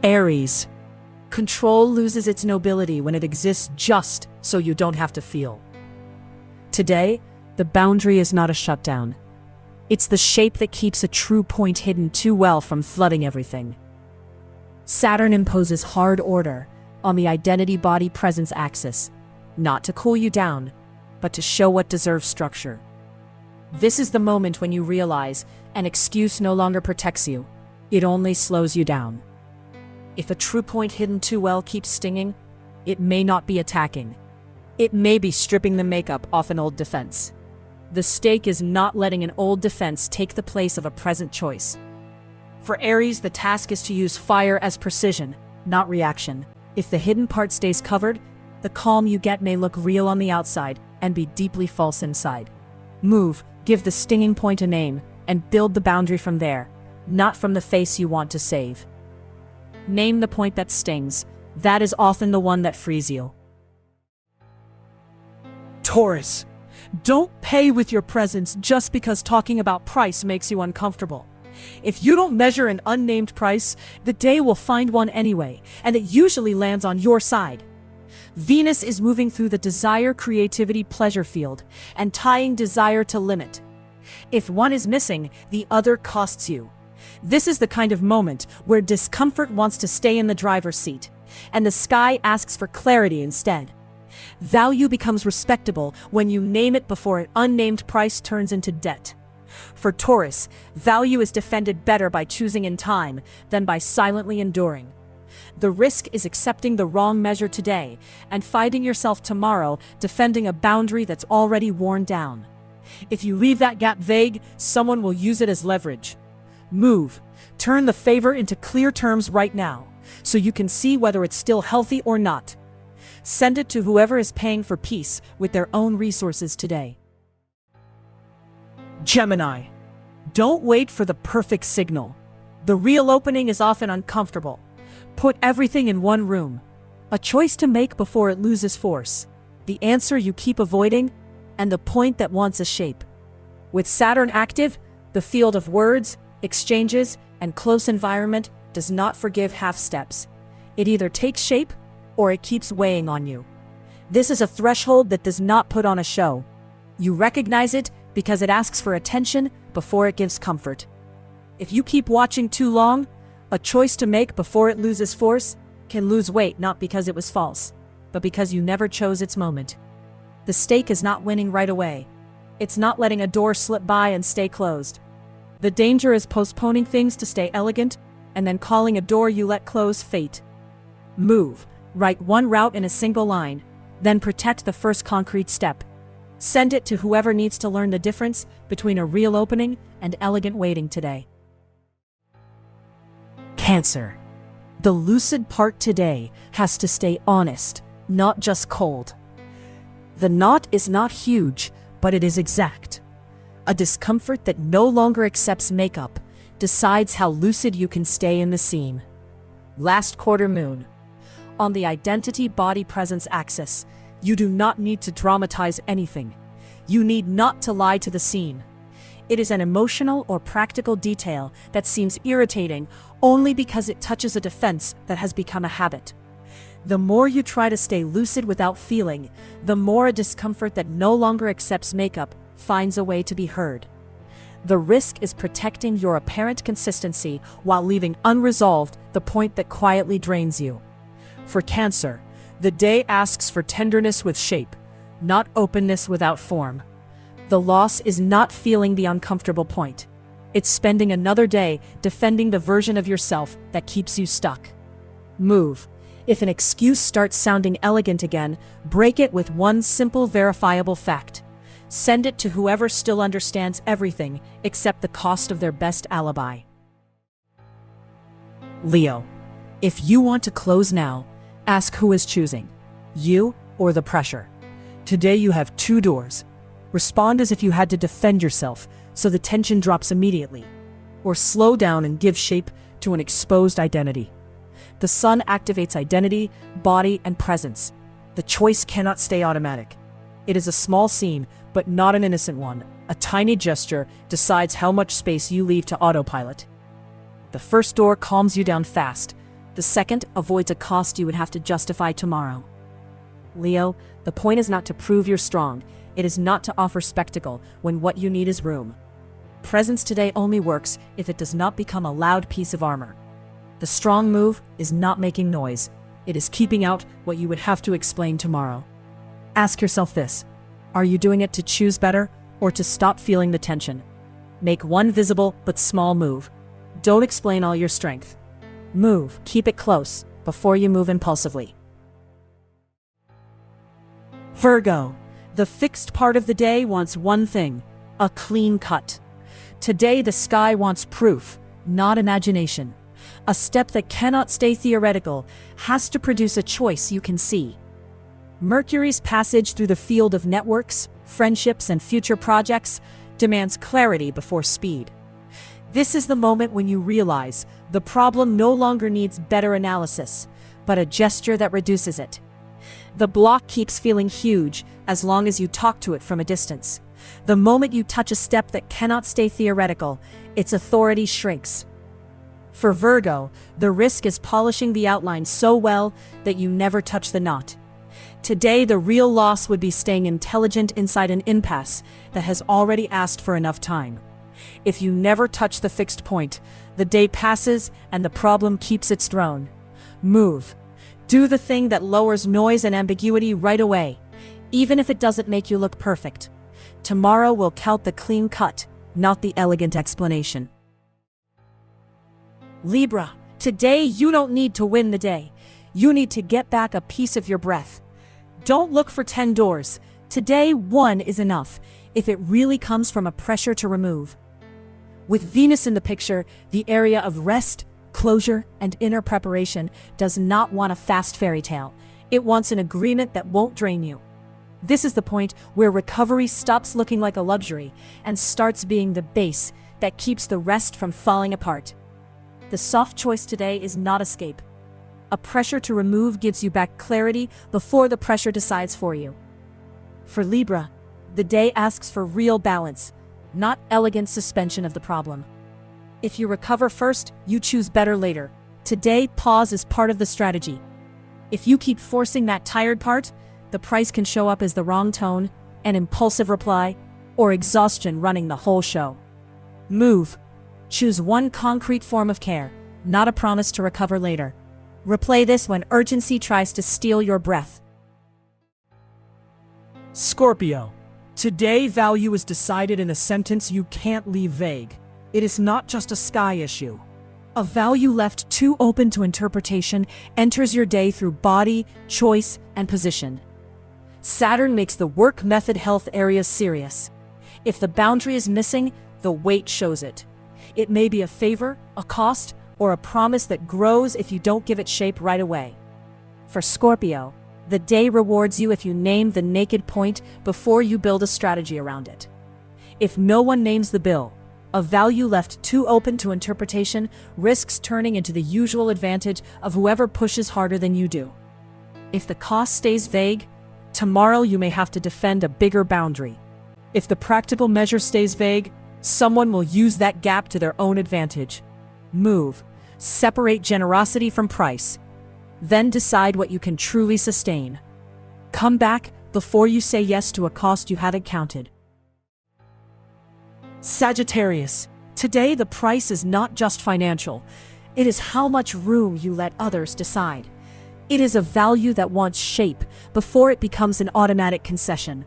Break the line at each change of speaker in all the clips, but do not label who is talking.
Aries. Control loses its nobility when it exists just so you don't have to feel. Today, the boundary is not a shutdown. It's the shape that keeps a true point hidden too well from flooding everything. Saturn imposes hard order on the identity-body-presence axis, not to cool you down, but to show what deserves structure. This is the moment when you realize an excuse no longer protects you, it only slows you down. If a true point hidden too well keeps stinging, it may not be attacking. It may be stripping the makeup off an old defense. The stake is not letting an old defense take the place of a present choice. For Aries, the task is to use fire as precision, not reaction. If the hidden part stays covered, the calm you get may look real on the outside and be deeply false inside. Move, give the stinging point a name, and build the boundary from there, not from the face you want to save. Name the point that stings. That is often the one that frees you. Taurus. Don't pay with your presence just because talking about price makes you uncomfortable. If you don't measure an unnamed price, the day will find one anyway, and it usually lands on your side. Venus is moving through the desire, creativity, pleasure field, and tying desire to limit. If one is missing, the other costs you. This is the kind of moment where discomfort wants to stay in the driver's seat, and the sky asks for clarity instead. Value becomes respectable when you name it before an unnamed price turns into debt. For Taurus, value is defended better by choosing in time than by silently enduring. The risk is accepting the wrong measure today and finding yourself tomorrow defending a boundary that's already worn down. If you leave that gap vague, someone will use it as leverage. Move. Turn the favor into clear terms right now, so you can see whether it's still healthy or not. Send it to whoever is paying for peace with their own resources today. Gemini. Don't wait for the perfect signal. The real opening is often uncomfortable. Put everything in one room. A choice to make before it loses force. The answer you keep avoiding, and the point that wants a shape. With Saturn active, the field of words, exchanges, and close environment does not forgive half steps. It either takes shape or it keeps weighing on you. This is a threshold that does not put on a show. You recognize it because it asks for attention before it gives comfort. If you keep watching too long, a choice to make before it loses force can lose weight not because it was false, but because you never chose its moment. The stake is not winning right away. It's not letting a door slip by and stay closed. The danger is postponing things to stay elegant and then calling a door you let close fate. Move. Write one route in a single line, then protect the first concrete step. Send it to whoever needs to learn the difference between a real opening and elegant waiting today. Cancer. The lucid part today has to stay honest, not just cold. The knot is not huge, but it is exact. A discomfort that no longer accepts makeup decides how lucid you can stay in the scene. Last quarter moon. On the identity-body-presence axis, you do not need to dramatize anything. You need not to lie to the scene. It is an emotional or practical detail that seems irritating only because it touches a defense that has become a habit. The more you try to stay lucid without feeling, the more a discomfort that no longer accepts makeup finds a way to be heard. The risk is protecting your apparent consistency while leaving unresolved the point that quietly drains you. For Cancer, the day asks for tenderness with shape, not openness without form. The loss is not feeling the uncomfortable point. It's spending another day defending the version of yourself that keeps you stuck. Move. If an excuse starts sounding elegant again, break it with one simple verifiable fact. Send it to whoever still understands everything except the cost of their best alibi. Leo. If you want to close now, ask who is choosing, you or the pressure. Today you have two doors. Respond as if you had to defend yourself so the tension drops immediately, or slow down and give shape to an exposed identity. The sun activates identity, body, and presence. The choice cannot stay automatic. It is a small scene, but not an innocent one. A tiny gesture decides how much space you leave to autopilot. The first door calms you down fast. The second avoids a cost you would have to justify tomorrow. Leo, the point is not to prove you're strong. It is not to offer spectacle when what you need is room. Presence today only works if it does not become a loud piece of armor. The strong move is not making noise. It is keeping out what you would have to explain tomorrow. Ask yourself this: are you doing it to choose better or to stop feeling the tension? Make one visible but small move. Don't explain all your strength. Move, keep it close, before you move impulsively. Virgo, the fixed part of the day wants one thing: a clean cut. Today the sky wants proof, not imagination. A step that cannot stay theoretical has to produce a choice you can see. Mercury's passage through the field of networks, friendships, and future projects demands clarity before speed. This is the moment when you realize the problem no longer needs better analysis, but a gesture that reduces it. The block keeps feeling huge as long as you talk to it from a distance. The moment you touch a step that cannot stay theoretical, its authority shrinks. For Virgo, the risk is polishing the outline so well that you never touch the knot. Today, the real loss would be staying intelligent inside an impasse that has already asked for enough time. If you never touch the fixed point, the day passes and the problem keeps its throne. Move. Do the thing that lowers noise and ambiguity right away, even if it doesn't make you look perfect. Tomorrow will count the clean cut, not the elegant explanation. Libra, today you don't need to win the day. You need to get back a piece of your breath. Don't look for 10 doors. Today, one is enough, if it really comes from a pressure to remove. With Venus in the picture, the area of rest, closure, and inner preparation does not want a fast fairy tale. It wants an agreement that won't drain you. This is the point where recovery stops looking like a luxury and starts being the base that keeps the rest from falling apart. The soft choice today is not escape. A pressure to remove gives you back clarity before the pressure decides for you. For Libra, the day asks for real balance, not elegant suspension of the problem. If you recover first, you choose better later. Today, pause is part of the strategy. If you keep forcing that tired part, the price can show up as the wrong tone, an impulsive reply, or exhaustion running the whole show. Move. Choose one concrete form of care, not a promise to recover later. Replay this when urgency tries to steal your breath.
Scorpio, today value is decided in a sentence you can't leave vague. It is not just a sky issue.
A value left too open to interpretation enters your day through body, choice, and position. Saturn makes the work method health areas serious. If the boundary is missing, the weight shows it. It may be a favor, a cost, or a promise that grows if you don't give it shape right away. For Scorpio, the day rewards you if you name the naked point before you build a strategy around it. If no one names the bill, a value left too open to interpretation risks turning into the usual advantage of whoever pushes harder than you do. If the cost stays vague, tomorrow you may have to defend a bigger boundary. If the practical measure stays vague, someone will use that gap to their own advantage. Move. Separate generosity from price. Then decide what you can truly sustain. Come back before you say yes to a cost you haven't counted. Sagittarius, today the price is not just financial. It is how much room you let others decide. It is a value that wants shape before it becomes an automatic concession.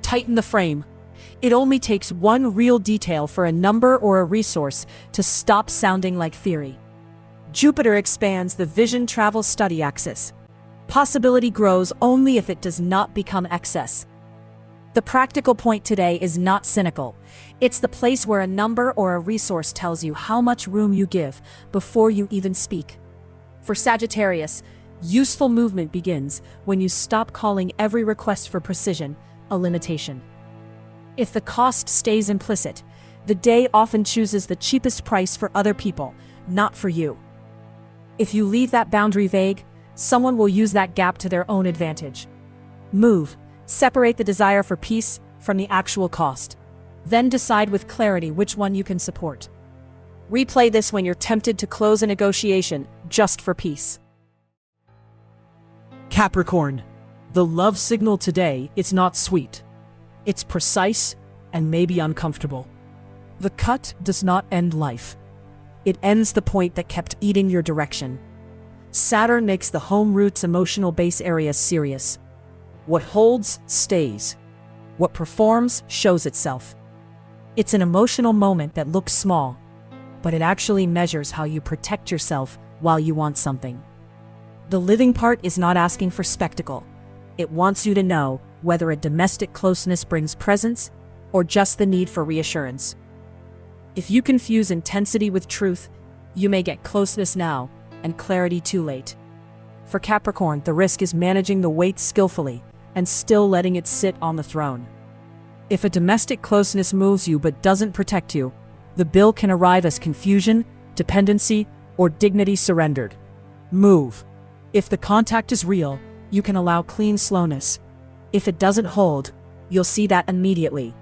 Tighten the frame. It only takes one real detail for a number or a resource to stop sounding like theory. Jupiter expands the vision travel study axis. Possibility grows only if it does not become excess. The practical point today is not cynical. It's the place where a number or a resource tells you how much room you give before you even speak. For Sagittarius, useful movement begins when you stop calling every request for precision a limitation. If the cost stays implicit, the day often chooses the cheapest price for other people, not for you. If you leave that boundary vague, someone will use that gap to their own advantage. Move. Separate the desire for peace from the actual cost. Then decide with clarity which one you can support. Replay this when you're tempted to close a negotiation. just for peace.
Capricorn, the love signal today is not sweet. It's precise and maybe uncomfortable. The cut does not end life. It ends the point that kept eating your direction. Saturn makes the home root's emotional base area serious. What holds, stays. What performs, shows itself. It's an emotional moment that looks small, but it actually measures how you protect yourself while you want something. The living part is not asking for spectacle. It wants you to know whether a domestic closeness brings presence or just the need for reassurance. If you confuse intensity with truth, you may get closeness now and clarity too late. For Capricorn, the risk is managing the weight skillfully and still letting it sit on the throne. If a domestic closeness moves you but doesn't protect you, the bill can arrive as confusion, dependency, or dignity surrendered. Move. If the contact is real, you can allow clean slowness. If it doesn't hold, you'll see that immediately.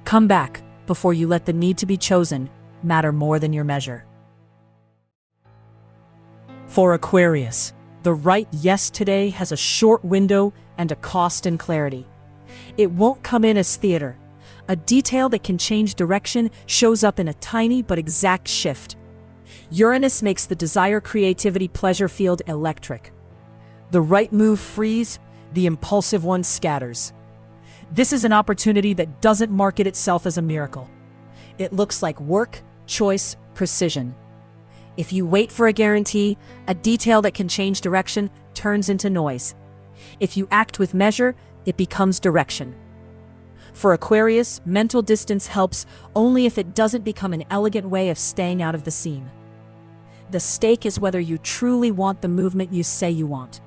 Come back before you let the need to be chosen matter more than your measure. For Aquarius, the right yes today has a short window and a cost in clarity. It won't come in as theater. A detail that can change direction shows up in a tiny but exact shift. Uranus makes the desire creativity pleasure field electric. The right move frees, the impulsive one scatters. This is an opportunity that doesn't market itself as a miracle. It looks like work, choice, precision. If you wait for a guarantee, a detail that can change direction turns into noise. If you act with measure, it becomes direction. For Aquarius, mental distance helps only if it doesn't become an elegant way of staying out of the scene. The stake is whether you truly want the movement you say you want,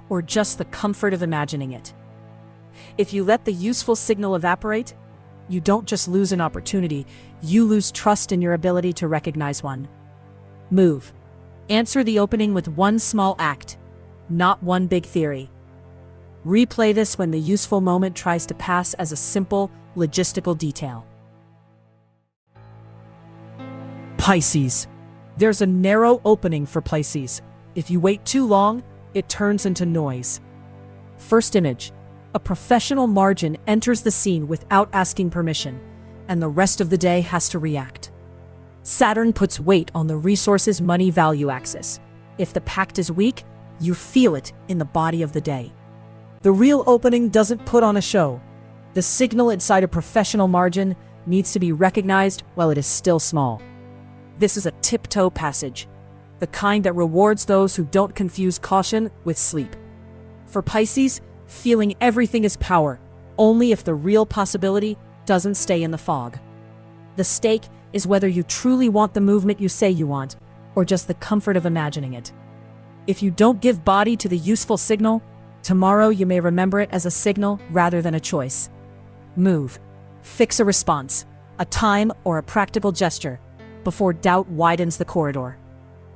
or just the comfort of imagining it. If you let the useful signal evaporate, you don't just lose an opportunity, you lose trust in your ability to recognize one. Move. Answer the opening with one small act, not one big theory. Replay this when the useful moment tries to pass as a simple, logistical detail. Pisces. There's a narrow opening for Pisces. If you wait too long, it turns into noise. First image. A professional margin enters the scene without asking permission, and the rest of the day has to react. Saturn puts weight on the resources money value axis. If the pact is weak, you feel it in the body of the day. The real opening doesn't put on a show. The signal inside a professional margin needs to be recognized while it is still small. This is a tiptoe passage, the kind that rewards those who don't confuse caution with sleep. For Pisces, feeling everything is power, only if the real possibility doesn't stay in the fog. The stake is whether you truly want the movement you say you want, or just the comfort of imagining it. If you don't give body to the useful signal, tomorrow you may remember it as a signal rather than a choice. Move. Fix a response, a time, or a practical gesture, before doubt widens the corridor.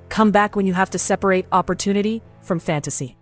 Come back when you have to separate opportunity from fantasy.